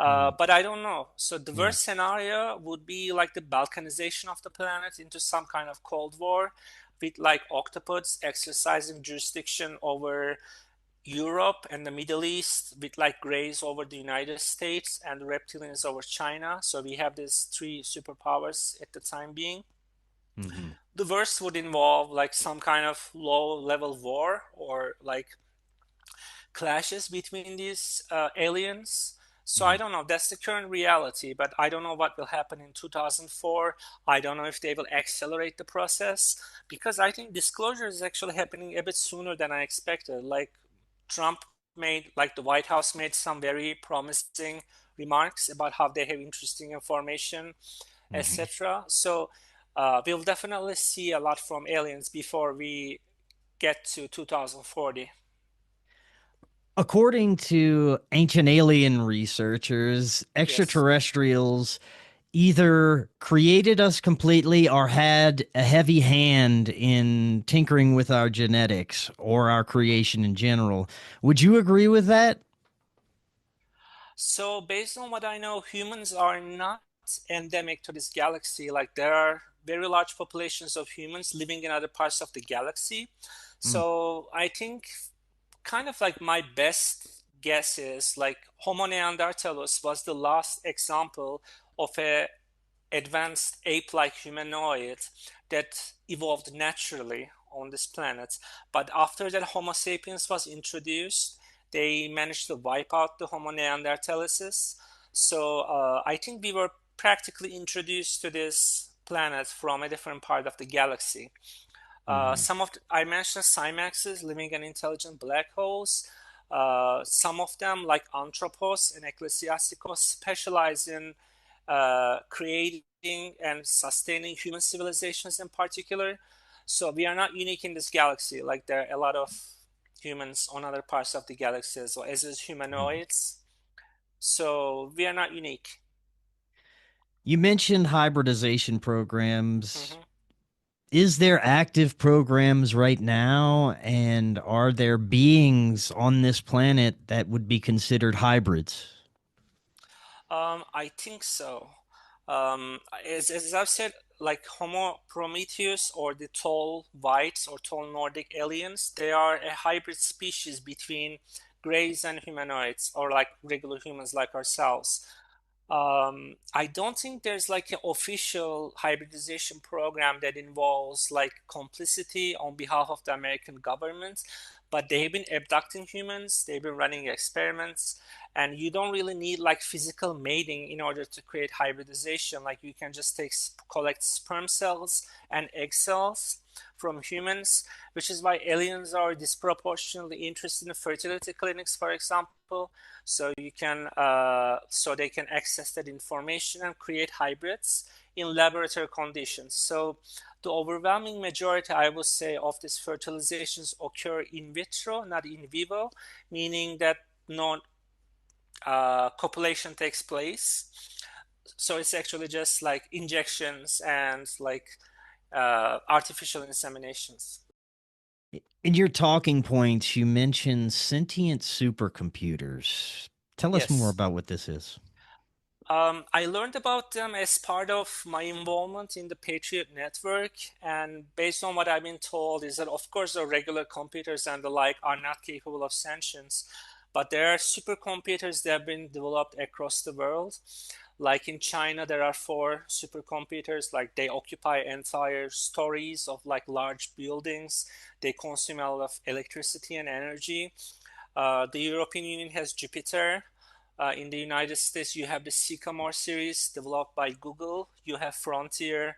Mm. But I don't know. So the Yeah. worst scenario would be like the balkanization of the planet into some kind of Cold War with like octopods exercising jurisdiction over Europe and the Middle East, with like grays over the United States and the reptilians over China. So we have these three superpowers at the time being. Hmm. The worst would involve like some kind of low level war or like clashes between these aliens. So I Hmm. don't know. That's the current reality, but I don't know what will happen in 2004. I don't know if they will accelerate the process because I think disclosure is actually happening a bit sooner than I expected. Like Trump made, like the White House made some very promising remarks about how they have interesting information, Hmm. etc. So we'll definitely see a lot from aliens before we get to 2040. According to ancient alien researchers, Yes. extraterrestrials either created us completely or had a heavy hand in tinkering with our genetics or our creation in general. Would you agree with that? So, based on what I know, humans are not endemic to this galaxy. Like, there are very large populations of humans living in other parts of the galaxy. Mm. So, I think kind of like my best guess is like Homo neanderthalis was the last example of a advanced ape-like humanoid that evolved naturally on this planet. But after that Homo sapiens was introduced, they managed to wipe out the Homo neanderthalensis. So I think we were practically introduced to this planet from a different part of the galaxy. Hmm. I mentioned Cymaxes living in intelligent black holes. Some of them, like Anthropos and Ecclesiasticos, specialize in creating and sustaining human civilizations in particular. So we are not unique in this galaxy. Like there are a lot of humans on other parts of the galaxy as well, as is humanoids. So we are not unique. You mentioned hybridization programs. Mhm. Is there active programs right now? And are there beings on this planet that would be considered hybrids? I think so. As I've said, like Homo prometheus or the tall whites or tall Nordic aliens, they are a hybrid species between greys and humanoids, or like regular humans like ourselves. I don't think there's like an official hybridization program that involves like complicity on behalf of the American government, but they've been abducting humans, they've been running experiments, and you don't really need like physical mating in order to create hybridization. Like you can just collect sperm cells and egg cells from humans, which is why aliens are disproportionately interested in fertility clinics, for example. So so they can access that information and create hybrids in laboratory conditions. So the overwhelming majority, I would say, of these fertilizations occur in vitro, not in vivo, meaning that no copulation takes place. So it's actually just like injections and like artificial inseminations. In your talking points, you mentioned sentient supercomputers. Tell us more Yes. about what this is. I learned about them as part of my involvement in the Patriot Network, and based on what I've been told, is that of course the regular computers and the like are not capable of sentience, but there are supercomputers that have been developed across the world. Like in China, there are four supercomputers. Like they occupy entire stories of like large buildings. They consume a lot of electricity and energy. The European Union has Jupiter. In the United States, you have the Sycamore series developed by Google. You have Frontier.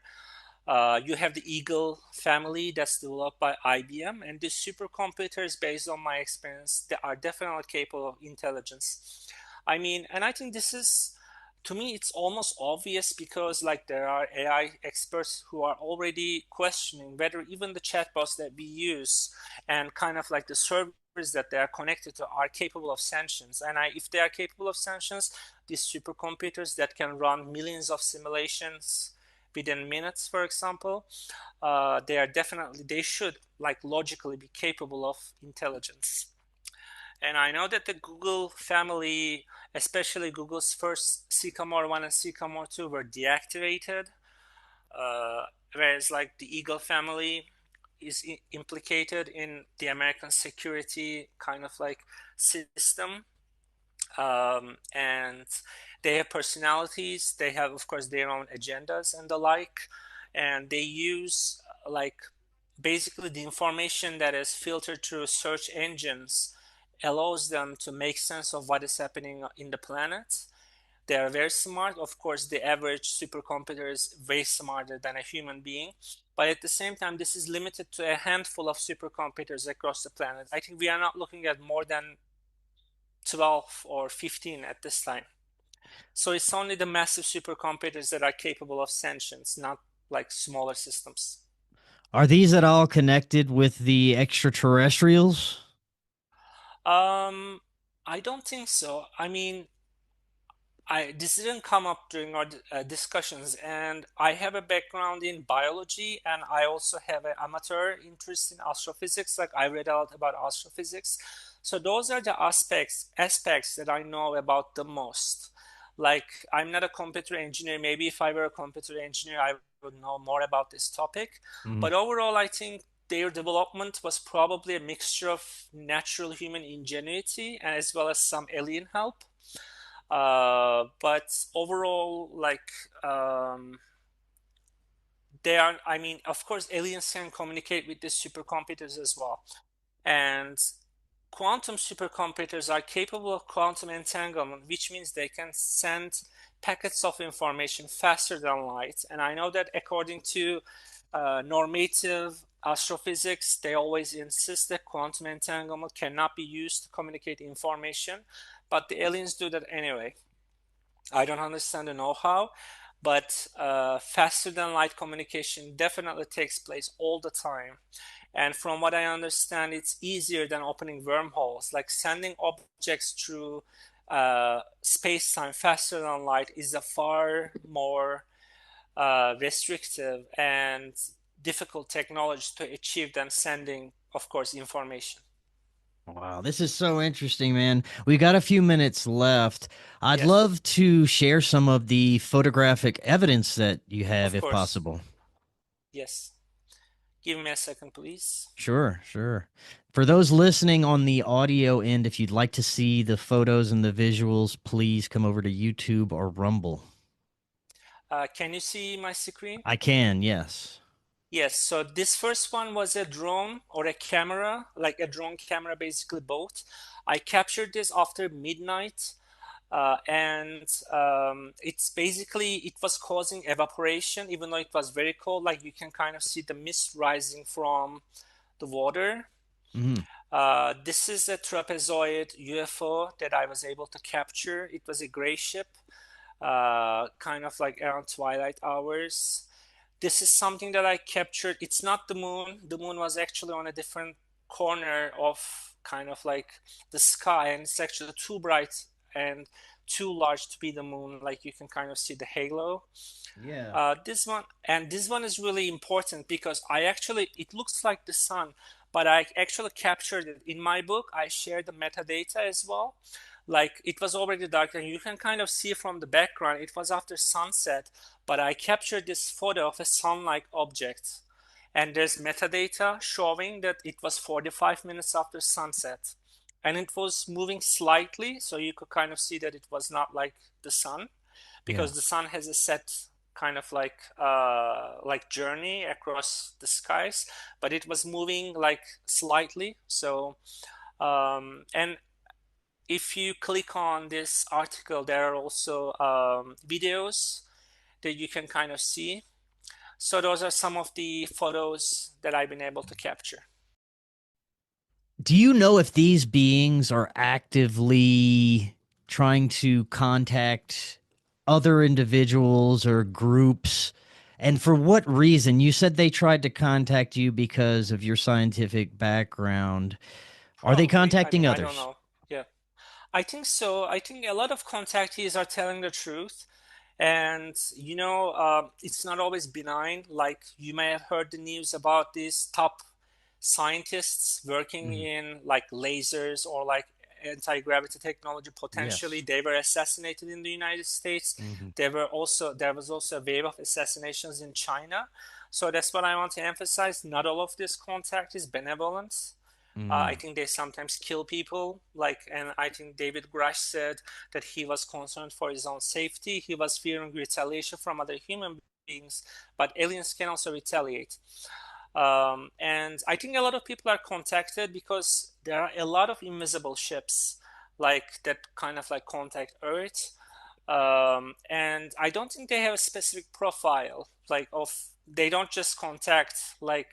You have the Eagle family that's developed by IBM. And these supercomputers, based on my experience, they are definitely capable of intelligence. I mean, and I think this is, to me, it's almost obvious because like there are AI experts who are already questioning whether even the chatbots that we use and kind of like the servers that they are connected to are capable of sentience. And if they are capable of sentience, these supercomputers that can run millions of simulations within minutes, for example, they should like logically be capable of intelligence. And I know that the Google family, especially Google's first Sycamore 1 and Sycamore 2 were deactivated, whereas like the Eagle family is implicated in the American security kind of like system. And they have personalities, they have of course their own agendas and the like, and they use like basically the information that is filtered through search engines allows them to make sense of what is happening in the planet. They are very smart. Of course, the average supercomputer is way smarter than a human being. But at the same time, this is limited to a handful of supercomputers across the planet. I think we are not looking at more than 12 or 15 at this time. So it's only the massive supercomputers that are capable of sentience, not like smaller systems. Are these at all connected with the extraterrestrials? Um, I don't think so. I mean, this didn't come up during our discussions, and I have a background in biology, and I also have an amateur interest in astrophysics. Like I read a lot about astrophysics, so those are the aspects that I know about the most. Like I'm not a computer engineer. Maybe if I were a computer engineer, I would know more about this topic. Mhm. But overall, I think their development was probably a mixture of natural human ingenuity and as well as some alien help. But overall, like they are, I mean, of course, aliens can communicate with the supercomputers as well. And quantum supercomputers are capable of quantum entanglement, which means they can send packets of information faster than light. And I know that according to normative astrophysics, they always insist that quantum entanglement cannot be used to communicate information, but the aliens do that anyway. I don't understand the know-how, but faster than light communication definitely takes place all the time. And from what I understand, it's easier than opening wormholes. Like sending objects through space-time faster than light is a far more restrictive and difficult technology to achieve than sending, of course, information. Wow, this is so interesting, man. We got a few minutes left. I'd Yes, love to share some of the photographic evidence that you have, of if course. possible. Yes. Give me a second, please. Sure, sure. For those listening on the audio end, if you'd like to see the photos and the visuals, please come over to YouTube or Rumble. Can you see my screen? I can, yes. Yes, so this first one was a drone or a camera, like a drone camera, basically both. I captured this after midnight, and it's basically, it was causing evaporation, even though it was very cold. Like you can kind of see the mist rising from the water. Hmm. This is a trapezoid UFO that I was able to capture. It was a gray ship, kind of like around twilight hours. This is something that I captured. It's not the moon. The moon was actually on a different corner of kind of like the sky, and it's actually too bright and too large to be the moon. Like you can kind of see the halo. Yeah. This one is really important because it looks like the sun, but I actually captured it in my book. I shared the metadata as well. Like it was already dark, and you can kind of see from the background, it was after sunset, but I captured this photo of a sun-like object. And there's metadata showing that it was 45 minutes after sunset. And it was moving slightly, so you could kind of see that it was not like the sun. Yeah. because the sun has a set kind of like journey across the skies, but it was moving like slightly. So and if you click on this article, there are also videos that you can kind of see. So those are some of the photos that I've been able to capture. Do you know if these beings are actively trying to contact other individuals or groups? And for what reason? You said they tried to contact you because of your scientific background. Are they Probably. I contacting mean, I don't others? know. Yeah, I think so. I think a lot of contactees are telling the truth. And it's not always benign. Like you may have heard the news about these top scientists working Mhm. in like lasers or like anti-gravity technology. Potentially, Yes. they were assassinated in the United States. Hmm. There was also a wave of assassinations in China. So that's what I want to emphasize. Not all of this contact is benevolent. I Mm. think they sometimes kill people. Like, and I think David Grush said that he was concerned for his own safety. He was fearing retaliation from other human beings, but aliens can also retaliate. And I think a lot of people are contacted because there are a lot of invisible ships, like that kind of like contact Earth. And I don't think they have a specific profile, like of they don't just contact like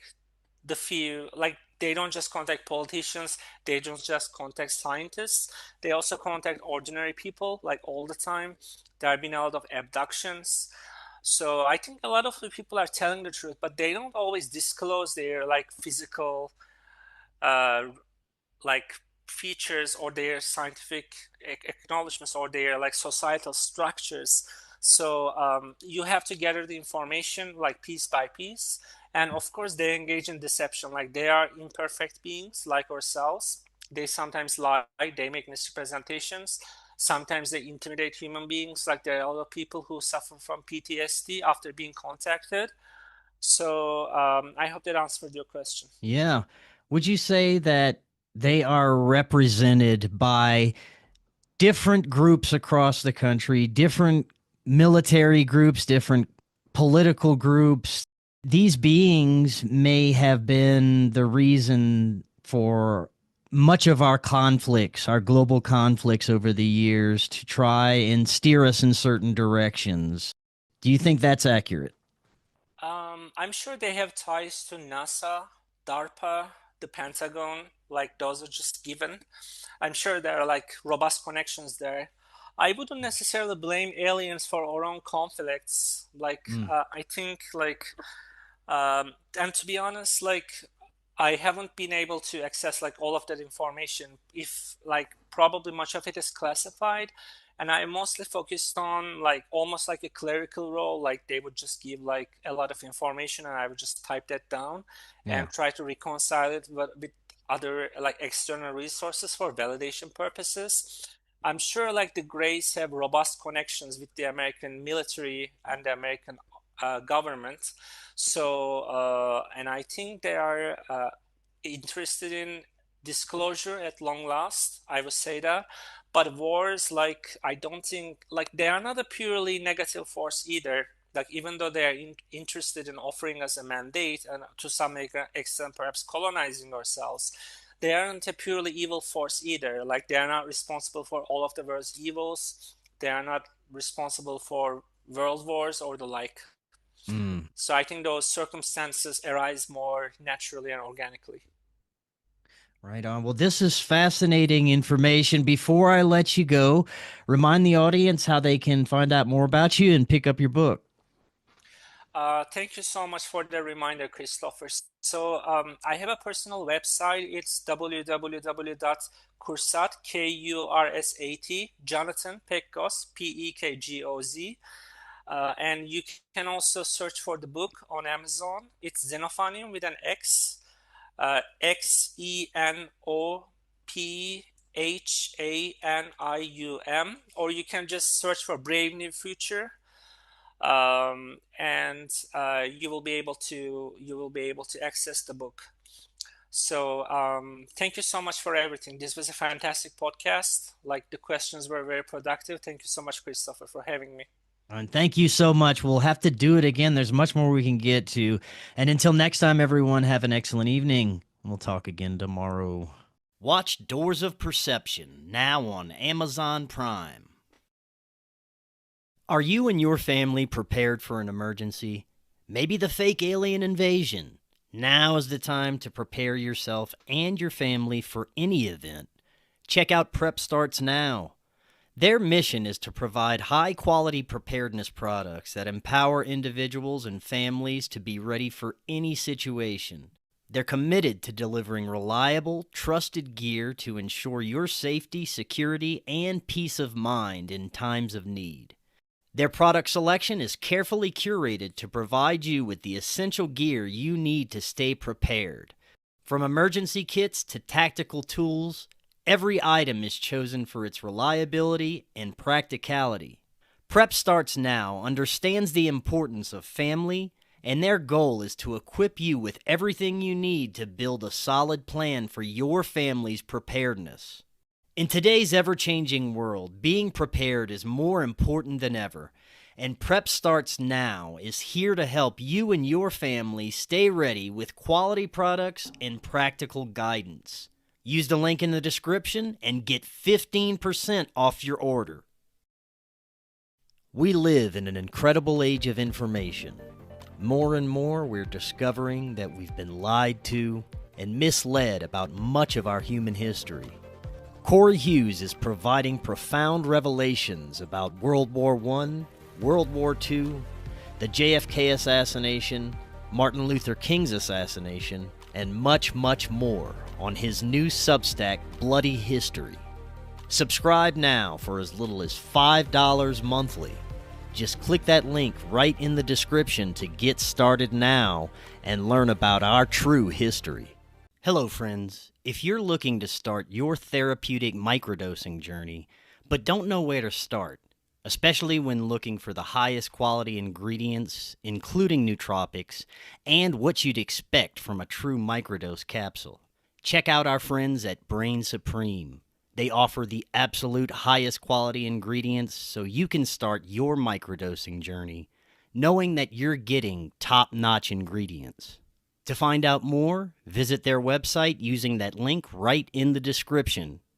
the few, like they don't just contact politicians, they don't just contact scientists, they also contact ordinary people like all the time. There have been a lot of abductions. So I think a lot of the people are telling the truth, but they don't always disclose their like physical uh like features or their scientific acknowledgments or their like societal structures. So you have to gather the information like piece by piece. And of course, they engage in deception. Like they are imperfect beings like ourselves. They sometimes lie, they make misrepresentations. Sometimes they intimidate human beings. Like there are other people who suffer from PTSD after being contacted. So I hope that answered your question. Yeah. Would you say that they are represented by different groups across the country, different military groups, different political groups? These beings may have been the reason for much of our conflicts, our global conflicts over the years, to try and steer us in certain directions. Do you think that's accurate? I'm sure they have ties to NASA, DARPA, the Pentagon. Like those are just given. I'm sure there are like robust connections there. I wouldn't necessarily blame aliens for our own conflicts. Like Mm. I think like and to be honest, like I haven't been able to access like all of that information. If like probably much of it is classified, and I mostly focused on like almost like a clerical role. Like they would just give like a lot of information, and I would just type that down Yeah. and try to reconcile it with other like external resources for validation purposes. I'm sure like the Greys have robust connections with the American military and the American government. So, and I think they are interested in disclosure at long last. I would say that. But wars, like, I don't think, like, they are not a purely negative force either. Like, even though they are interested in offering us a mandate and to some extent perhaps colonizing ourselves, they aren't a purely evil force either. Like, they are not responsible for all of the world's evils. They are not responsible for world wars or the like. Mm. So I think those circumstances arise more naturally and organically. Right on. Well, this is fascinating information. Before I let you go, remind the audience how they can find out more about you and pick up your book. Thank you so much for the reminder, Christopher. So I have a personal website. It's www.kursat, Kursat, Jonathan Pekgos, Pekgos. And you can also search for the book on Amazon. It's Xenophonium with an X, Xenophaanium, or you can just search for Brave New Future, and you will be able to access the book. So thank you so much for everything. This was a fantastic podcast. Like the questions were very productive. Thank you so much, Christopher, for having me. And thank you so much. We'll have to do it again. There's much more we can get to. And until next time, everyone, have an excellent evening. We'll talk again tomorrow. Watch Doors of Perception, now on Amazon Prime. Are you and your family prepared for an emergency? Maybe the fake alien invasion? Now is the time to prepare yourself and your family for any event. Check out Prep Starts Now. Their mission is to provide high-quality preparedness products that empower individuals and families to be ready for any situation. They're committed to delivering reliable, trusted gear to ensure your safety, security, and peace of mind in times of need. Their product selection is carefully curated to provide you with the essential gear you need to stay prepared. From emergency kits to tactical tools, every item is chosen for its reliability and practicality. Prep Starts Now understands the importance of family, and their goal is to equip you with everything you need to build a solid plan for your family's preparedness. In today's ever-changing world, being prepared is more important than ever, and Prep Starts Now is here to help you and your family stay ready with quality products and practical guidance. Use the link in the description and get 15% off your order. We live in an incredible age of information. More and more, we're discovering that we've been lied to and misled about much of our human history. Cory Hughes is providing profound revelations about World War I, World War II, the JFK assassination, Martin Luther King's assassination, and much, much more on his new Substack, Bloody History. Subscribe now for as little as $5 monthly. Just click that link right in the description to get started now and learn about our true history. Hello, friends. If you're looking to start your therapeutic microdosing journey, but don't know where to start, especially when looking for the highest quality ingredients, including nootropics, and what you'd expect from a true microdose capsule, check out our friends at Brainsupreme. They offer the absolute highest quality ingredients so you can start your microdosing journey, knowing that you're getting top-notch ingredients. To find out more, visit their website using that link right in the description